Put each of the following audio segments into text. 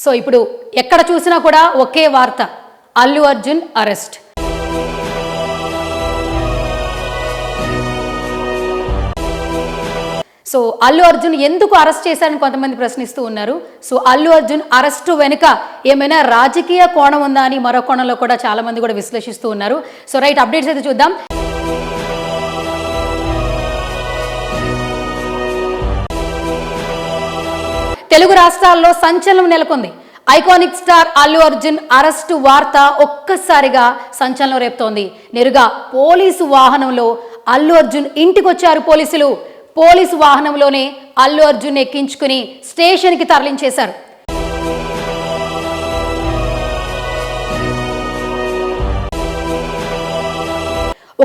So ఇప్పుడు ఎక్కడ చూసినా కూడా ఒకే వార్త, అల్లు అర్జున్ అరెస్ట్. సో అల్లు అర్జున్ ఎందుకు అరెస్ట్ చేశారని కొంతమంది ప్రశ్నిస్తూ ఉన్నారు. సో అల్లు అర్జున్ అరెస్టు వెనుక ఏమైనా రాజకీయ కోణం ఉందా అని మరో కోణంలో కూడా చాలా మంది కూడా విశ్లేషిస్తూ ఉన్నారు. సో రైట్, అప్డేట్స్ అయితే చూద్దాం. తెలుగు రాష్ట్రాల్లో సంచలనం నెలకొంది. Iconic star Allu Arjun arrest వార్త ఒక్కసారిగా సంచలనం రేపుతోంది. నేరుగా పోలీసు వాహనంలో అల్లు అర్జున్ ఇంటికి వచ్చారు పోలీసులు. పోలీసు వాహనంలోనే అల్లు అర్జున్ ఎక్కించుకుని స్టేషన్కి తరలించేశారు.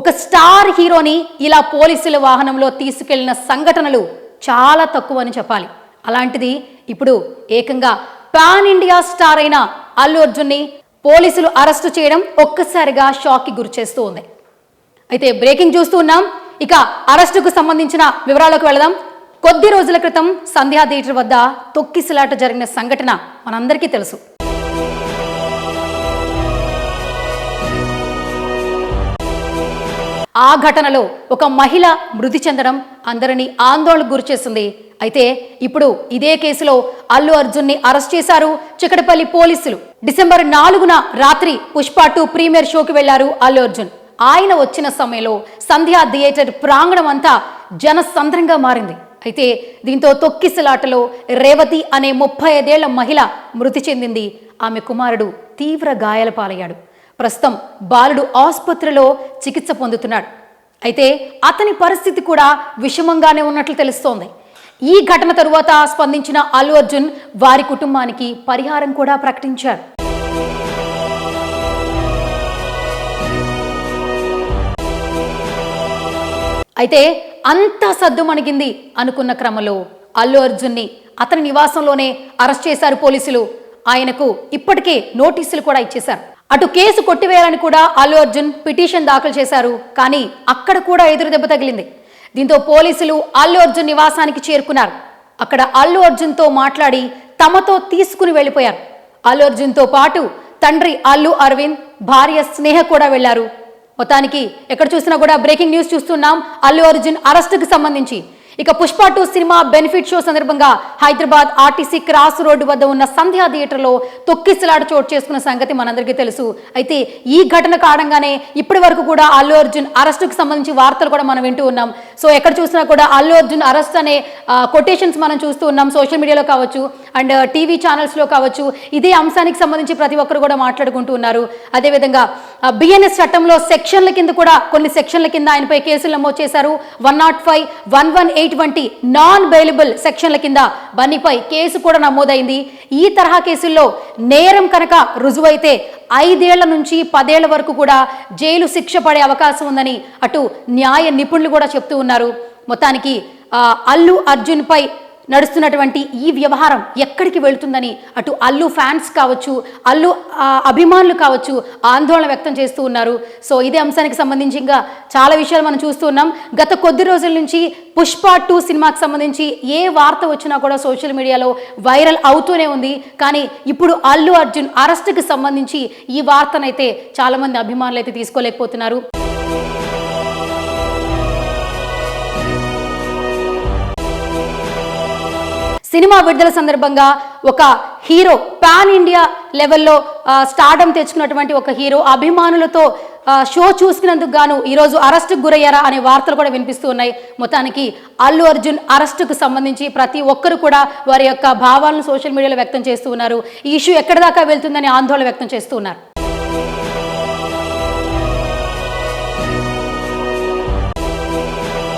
ఒక స్టార్ హీరోని ఇలా పోలీసుల వాహనంలో తీసుకెళ్లిన సంఘటనలు చాలా తక్కువ అని చెప్పాలి. అలాంటిది ఇప్పుడు ఏకంగా పాన్ ఇండియా స్టార్ అయిన అల్లు అర్జున్ని పోలీసులు అరెస్టు చేయడం ఒక్కసారిగా షాక్కి గురి చేస్తూ ఉంది. అయితే బ్రేకింగ్ చూస్తూ ఉన్నాం. ఇక అరెస్టుకు సంబంధించిన వివరాలకు వెళదాం. కొద్ది రోజుల క్రితం సంధ్యా థియేటర్ వద్ద తొక్కిసలాట జరిగిన సంఘటన మనందరికీ తెలుసు. ఆ ఘటనలో ఒక మహిళ మృతి చెందడం అందరినీ ఆందోళనకు గురిచేస్తుంది. అయితే ఇప్పుడు ఇదే కేసులో అల్లు అర్జున్ని అరెస్ట్ చేశారు చికటపల్లి పోలీసులు. డిసెంబర్ 4న రాత్రి పుష్ప 2 ప్రీమియర్ షోకి వెళ్లారు అల్లు అర్జున్. ఆయన వచ్చిన సమయంలో సంధ్యా థియేటర్ ప్రాంగణం అంతా జనసంద్రంగా మారింది. అయితే దీంతో తొక్కిసలాటలో రేవతి అనే 35 ఏళ్ల మహిళ మృతి చెందింది. ఆమె కుమారుడు తీవ్ర గాయాల పాలయ్యాడు. ప్రస్తుతం బాలుడు ఆసుపత్రిలో చికిత్స పొందుతున్నాడు. అయితే అతని పరిస్థితి కూడా విషమంగానే ఉన్నట్లు తెలుస్తోంది. ఈ ఘటన తరువాత స్పందించిన అల్లు అర్జున్ వారి కుటుంబానికి పరిహారం కూడా ప్రకటించారు. అయితే అంతా సద్దుమణిగింది అనుకున్న క్రమంలో అల్లు అర్జున్ని అతని నివాసంలోనే అరెస్ట్ చేశారు పోలీసులు. ఆయనకు ఇప్పటికే నోటీసులు కూడా ఇచ్చేశారు. అటు కేసు కొట్టివేయాలని కూడా అల్లు అర్జున్ పిటిషన్ దాఖలు చేశారు. కానీ అక్కడ కూడా ఎదురు దెబ్బ తగిలింది. దీంతో పోలీసులు అల్లు అర్జున్ నివాసానికి చేరుకున్నారు. అక్కడ అల్లు అర్జున్తో మాట్లాడి తమతో తీసుకుని వెళ్ళిపోయారు. అల్లు అర్జున్తో పాటు తండ్రి అల్లు అరవింద్, భార్య స్నేహ కూడా వెళ్లారు. మొత్తానికి ఎక్కడ చూసినా కూడా బ్రేకింగ్ న్యూస్ చూస్తున్నాం అల్లు అర్జున్ అరెస్టుకు సంబంధించి. ఇక పుష్ప 2 సినిమా బెనిఫిట్ షో సందర్భంగా హైదరాబాద్ ఆర్టీసీ క్రాస్ రోడ్డు వద్ద ఉన్న సంధ్యా థియేటర్లో తొక్కిసలాట చోటు చేసుకున్న సంగతి మనందరికీ తెలుసు. అయితే ఈ ఘటన కారణంగానే ఇప్పటి వరకు కూడా అల్లు అర్జున్ అరెస్టుకు సంబంధించి వార్తలు కూడా మనం వింటూ ఉన్నాం. సో ఎక్కడ చూసినా కూడా అల్లు అర్జున్ అరెస్ట్ అనే కొటేషన్స్ మనం చూస్తూ ఉన్నాం. సోషల్ మీడియాలో కావచ్చు అండ్ టీవీ ఛానల్స్లో కావచ్చు. ఇదే అంశానికి సంబంధించి ప్రతి ఒక్కరు కూడా మాట్లాడుకుంటూ ఉన్నారు. అదేవిధంగా బిఎన్ఎస్ చట్టంలో సెక్షన్ల కింద కూడా కొన్ని సెక్షన్ల కింద ఆయనపై కేసులు నమోదు చేశారు. 105, 118 వంటి నాన్ బెయిలబుల్ సెక్షన్ల కింద బన్నీపై కేసు కూడా నమోదైంది. ఈ తరహా కేసుల్లో నేరం కనుక రుజువైతే 5 ఏళ్ల నుంచి 10 ఏళ్ల వరకు కూడా జైలు శిక్ష పడే అవకాశం ఉందని అటు న్యాయ నిపుణులు కూడా చెప్తూ ఉన్నారు. మొత్తానికి అల్లు అర్జున్ పై నడుస్తున్నటువంటి ఈ వ్యవహారం ఎక్కడికి వెళుతుందని అటు అల్లు ఫ్యాన్స్ కావచ్చు, అల్లు అభిమానులు కావచ్చు ఆందోళన వ్యక్తం చేస్తూ ఉన్నారు. సో ఇదే అంశానికి సంబంధించి ఇంకా చాలా విషయాలు మనం చూస్తూ ఉన్నాం. గత కొద్ది రోజుల నుంచి పుష్ప 2 సినిమాకి సంబంధించి ఏ వార్త వచ్చినా కూడా సోషల్ మీడియాలో వైరల్ అవుతూనే ఉంది. కానీ ఇప్పుడు అల్లు అర్జున్ అరెస్టుకి సంబంధించి ఈ వార్తనైతే చాలా మంది అభిమానులు అయితే తీసుకోలేకపోతున్నారు. సినిమా విడుదల సందర్భంగా ఒక హీరో పాన్ ఇండియా లెవెల్లో స్టార్డమ్ తెచ్చుకున్నటువంటి ఒక హీరో అభిమానులతో షో చూసుకున్నందుకు గాను ఈరోజు అరెస్టుకు గురయ్యారా అనే వార్తలు కూడా వినిపిస్తూ ఉన్నాయి. మొత్తానికి అల్లు అర్జున్ అరెస్టుకు సంబంధించి ప్రతి ఒక్కరు కూడా వారి యొక్క భావాలను సోషల్ మీడియాలో వ్యక్తం చేస్తూ ఉన్నారు. ఈ ఇష్యూ ఎక్కడి దాకా వెళ్తుందని ఆందోళన వ్యక్తం చేస్తూ ఉన్నారు.